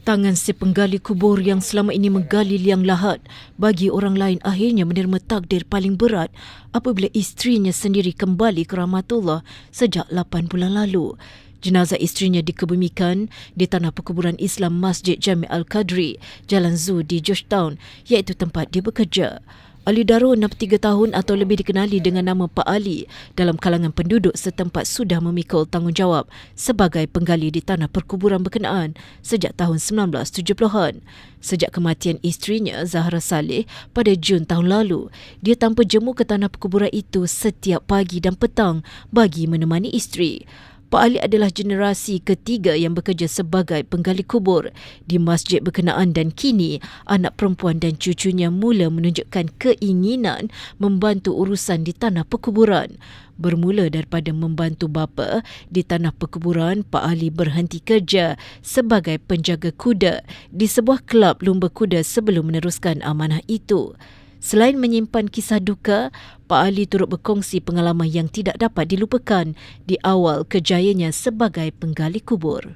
Tangan si penggali kubur yang selama ini menggali liang lahat bagi orang lain akhirnya menerima takdir paling berat apabila isterinya sendiri kembali ke rahmatullah sejak 8 bulan lalu. Jenazah isterinya dikebumikan di tanah perkuburan Islam Masjid Jami' Al-Qadri, Jalan Zoo di Georgetown, iaitu tempat dia bekerja. Ali Daro, 63 tahun atau lebih dikenali dengan nama Pak Ali, dalam kalangan penduduk setempat sudah memikul tanggungjawab sebagai penggali di tanah perkuburan berkenaan sejak tahun 1970-an. Sejak kematian isterinya, Zahra Saleh, pada Jun tahun lalu, dia tanpa jemu ke tanah perkuburan itu setiap pagi dan petang bagi menemani isteri. Pak Ali adalah generasi ketiga yang bekerja sebagai penggali kubur di masjid berkenaan dan kini anak perempuan dan cucunya mula menunjukkan keinginan membantu urusan di tanah perkuburan. Bermula daripada membantu bapa di tanah perkuburan, Pak Ali berhenti kerja sebagai penjaga kuda di sebuah kelab lumba kuda sebelum meneruskan amanah itu. Selain menyimpan kisah duka, Pak Ali turut berkongsi pengalaman yang tidak dapat dilupakan di awal kerjayanya sebagai penggali kubur.